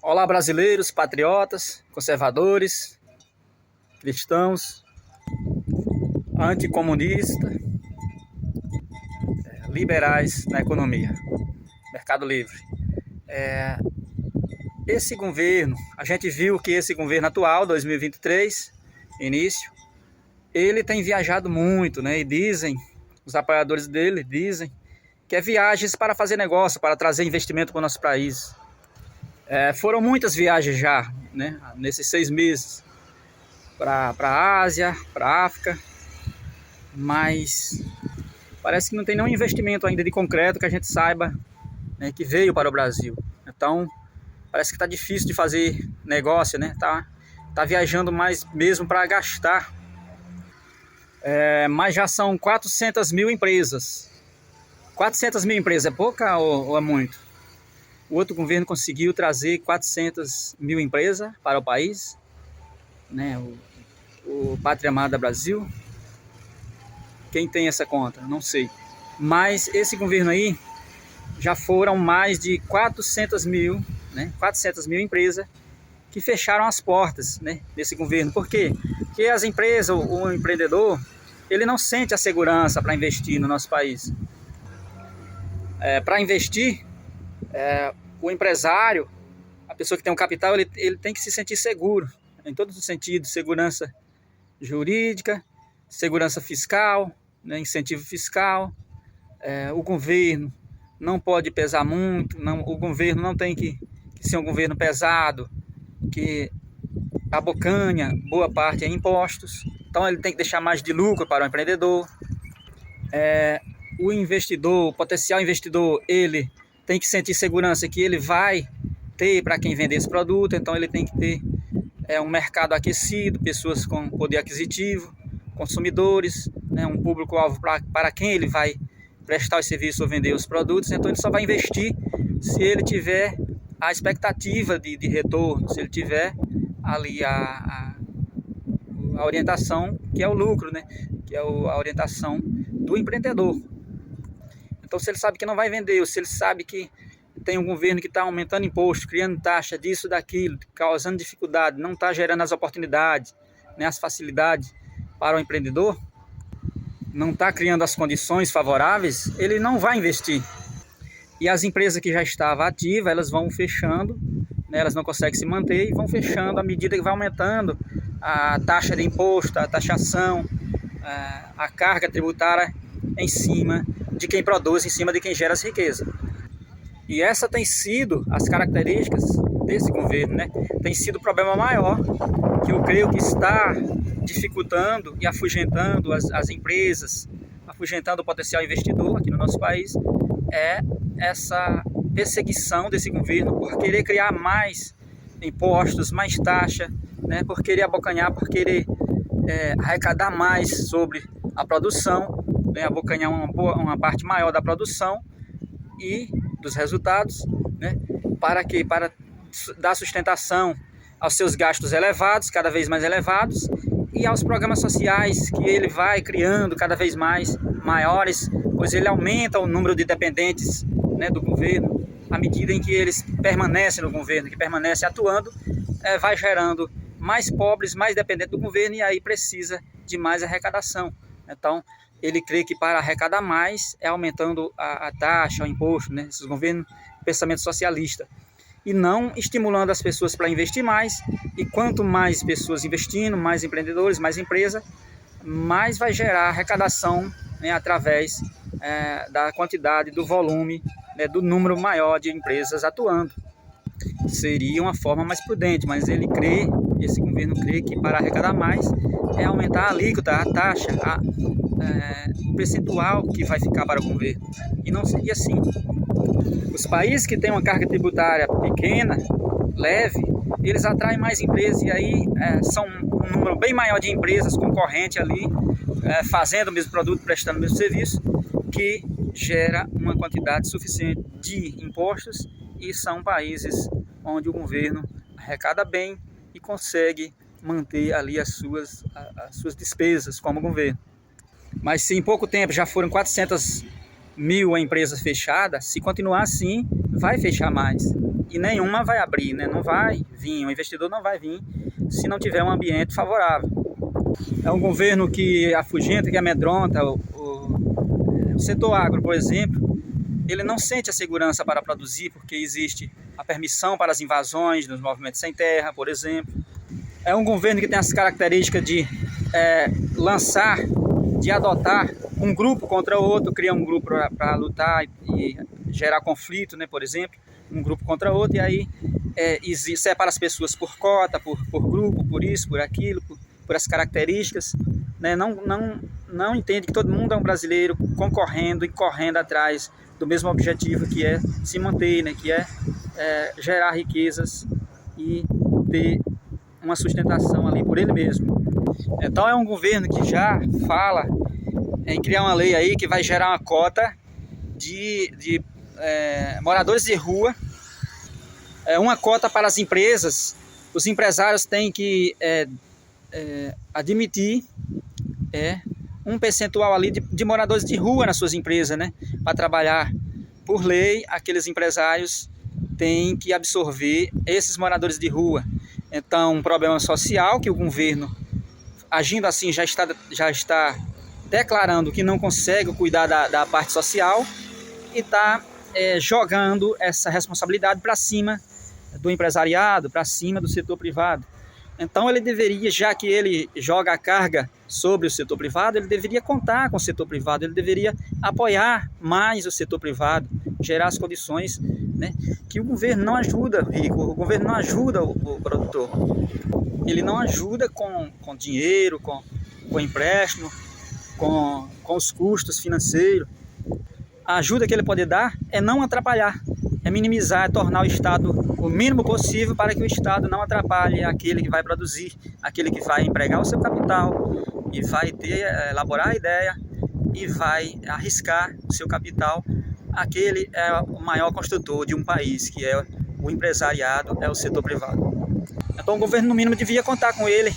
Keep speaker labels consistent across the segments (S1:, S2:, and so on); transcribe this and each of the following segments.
S1: Olá, brasileiros, patriotas, conservadores, cristãos, anticomunistas, liberais na economia, mercado livre. Esse governo, a gente viu que esse governo atual, 2023, início, ele tem viajado muito, né? E dizem, os apoiadores dele dizem que é viagens para fazer negócio, para trazer investimento para o nosso país. Foram muitas viagens já, né? Nesses 6 meses, para a Ásia, para a África, mas parece que não tem nenhum investimento ainda de concreto que a gente saiba, né, que veio para o Brasil. Então, parece que está difícil de fazer negócio, né? Tá viajando mais mesmo para gastar. Mas já são 400 mil empresas. 400 mil empresas é pouca ou é muito? O outro governo conseguiu trazer 400 mil empresas para o país, né? O Pátria Amada Brasil. Quem tem essa conta? Não sei. Mas esse governo aí já foram mais de 400 mil, né? 400 mil empresas que fecharam as portas, né, desse governo. Por quê? Porque as empresas, o empreendedor, ele não sente a segurança para investir no nosso país. Para investir, o empresário, a pessoa que tem um capital, ele tem que se sentir seguro, em todos os sentidos: segurança jurídica, segurança fiscal, né, incentivo fiscal. O governo não pode pesar muito, o governo não tem que ser um governo pesado, que abocanha boa parte em impostos. Então ele tem que deixar mais de lucro para o empreendedor. O investidor, o potencial investidor, ele tem que sentir segurança que ele vai ter para quem vender esse produto. Então ele tem que ter um mercado aquecido, pessoas com poder aquisitivo, consumidores, né, um público-alvo para quem ele vai prestar os serviços ou vender os produtos. Então ele só vai investir se ele tiver a expectativa de retorno, se ele tiver ali a orientação, que é o lucro, né? Que é a orientação do empreendedor. Então, se ele sabe que não vai vender, ou se ele sabe que tem um governo que está aumentando imposto, criando taxa disso, daquilo, causando dificuldade, não está gerando as oportunidades, né, as facilidades para o empreendedor, não está criando as condições favoráveis, ele não vai investir. E as empresas que já estavam ativas, elas vão fechando, né, elas não conseguem se manter e vão fechando à medida que vai aumentando a taxa de imposto, a taxação, a carga tributária em cima de quem produz, em cima de quem gera as riquezas. E essa tem sido as características desse governo, né? Tem sido o problema maior, que eu creio que está dificultando e afugentando as empresas, afugentando o potencial investidor aqui no nosso país, é essa perseguição desse governo por querer criar mais impostos, mais taxa, né? Por querer abocanhar, por querer arrecadar mais sobre a produção, né? Abocanhar uma parte maior da produção e dos resultados, né? Para quê? Para dar sustentação aos seus gastos elevados, cada vez mais elevados, e aos programas sociais que ele vai criando cada vez mais maiores, pois ele aumenta o número de dependentes, né, do governo. À medida em que eles permanecem no governo, que permanecem atuando, vai gerando mais pobres, mais dependentes do governo, e aí precisa de mais arrecadação. Então, ele crê que para arrecadar mais é aumentando a taxa, o imposto, né? Esses governos, pensamento socialista. E não estimulando as pessoas para investir mais. E quanto mais pessoas investindo, mais empreendedores, mais empresa, mais vai gerar arrecadação, né, através da quantidade, do volume, né, do número maior de empresas atuando. Seria uma forma mais prudente, mas esse governo crê que para arrecadar mais é aumentar a alíquota, a taxa, o percentual que vai ficar para o governo. E não seria assim. Os países que têm uma carga tributária pequena, leve, eles atraem mais empresas, e aí são um número bem maior de empresas concorrentes ali, fazendo o mesmo produto, prestando o mesmo serviço, que gera uma quantidade suficiente de impostos, e são países onde o governo arrecada bem e consegue manter ali as suas despesas como governo. Mas se em pouco tempo já foram 400 mil empresas fechadas, se continuar assim, vai fechar mais. e nenhuma vai abrir, né? Não vai vir, o investidor não vai vir se não tiver um ambiente favorável. É um governo que afugenta, que amedronta o setor agro, por exemplo. Ele não sente a segurança para produzir porque existe a permissão para as invasões dos movimentos sem terra, por exemplo. É um governo que tem as características de lançar, de adotar um grupo contra outro, criar um grupo para lutar e gerar conflito, né, por exemplo, um grupo contra outro, e aí separa as pessoas por cota, por grupo, por isso, por aquilo, por as características, né? Não entende que todo mundo é um brasileiro concorrendo e correndo atrás do mesmo objetivo, que é se manter, né? Que é gerar riquezas e ter uma sustentação ali por ele mesmo. Então é um governo que já fala em criar uma lei aí que vai gerar uma cota de moradores de rua, uma cota para as empresas. Os empresários têm que admitir um percentual ali de moradores de rua nas suas empresas, né? Para trabalhar por lei, aqueles empresários têm que absorver esses moradores de rua. Então, um problema social que o governo, agindo assim, já está declarando que não consegue cuidar da parte social e está jogando essa responsabilidade para cima do empresariado, para cima do setor privado. Então ele deveria, já que ele joga a carga sobre o setor privado, ele deveria contar com o setor privado, ele deveria apoiar mais o setor privado, gerar as condições, né, que o governo não ajuda o rico, o governo não ajuda o produtor. Ele não ajuda com dinheiro, com empréstimo, com os custos financeiros. A ajuda que ele pode dar é não atrapalhar, é minimizar, é tornar o Estado o mínimo possível para que o Estado não atrapalhe aquele que vai produzir, aquele que vai empregar o seu capital e vai elaborar a ideia e vai arriscar o seu capital. Aquele é o maior construtor de um país, que é o empresariado, é o setor privado. Então o governo no mínimo devia contar com ele,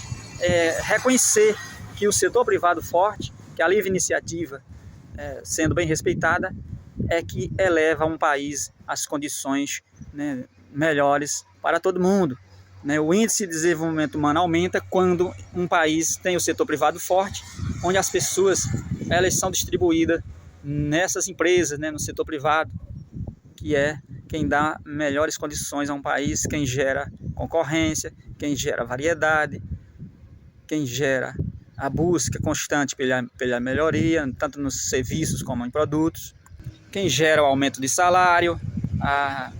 S1: reconhecer que o setor privado forte, que a livre iniciativa, sendo bem respeitada, é que eleva um país às condições, né, melhores para todo mundo, né? O índice de desenvolvimento humano aumenta quando um país tem o setor privado forte, onde as pessoas elas são distribuídas nessas empresas, né, no setor privado, que é quem dá melhores condições a um país, quem gera concorrência, quem gera variedade, quem gera a busca constante pela melhoria, tanto nos serviços como em produtos, quem gera o aumento de salário, a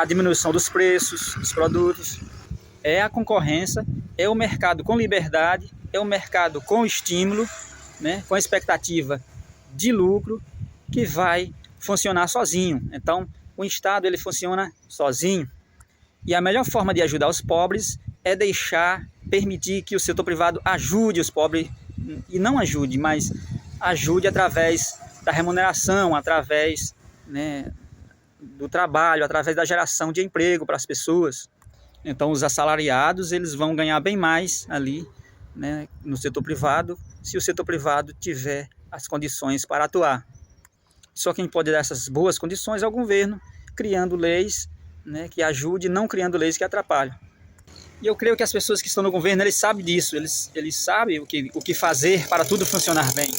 S1: diminuição dos preços dos produtos, é a concorrência, é o mercado com liberdade, é o mercado com estímulo, né, com expectativa de lucro, que vai funcionar sozinho. Então, o Estado ele funciona sozinho. E a melhor forma de ajudar os pobres é permitir que o setor privado ajude os pobres, e não ajude, mas ajude através da remuneração, através, né, do trabalho, através da geração de emprego para as pessoas. Então os assalariados eles vão ganhar bem mais ali, né, no setor privado, se o setor privado tiver as condições para atuar. Só quem pode dar essas boas condições é o governo, criando leis, né, que ajudem, não criando leis que atrapalham. E eu creio que as pessoas que estão no governo, eles sabem disso, eles sabem o que fazer para tudo funcionar bem.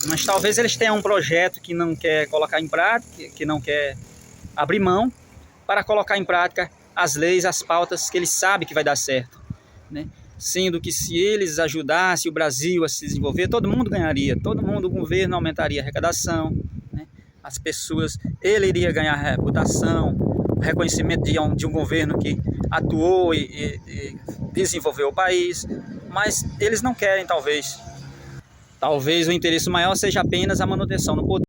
S1: Mas talvez eles tenham um projeto que não quer colocar em prática, que não quer abrir mão para colocar em prática as leis, as pautas que eles sabem que vai dar certo, né? Sendo que se eles ajudassem o Brasil a se desenvolver, todo mundo ganharia, o governo aumentaria a arrecadação, né? As pessoas, ele iria ganhar reputação, o reconhecimento de um governo que atuou e desenvolveu o país, mas eles não querem, talvez o interesse maior seja apenas a manutenção no poder.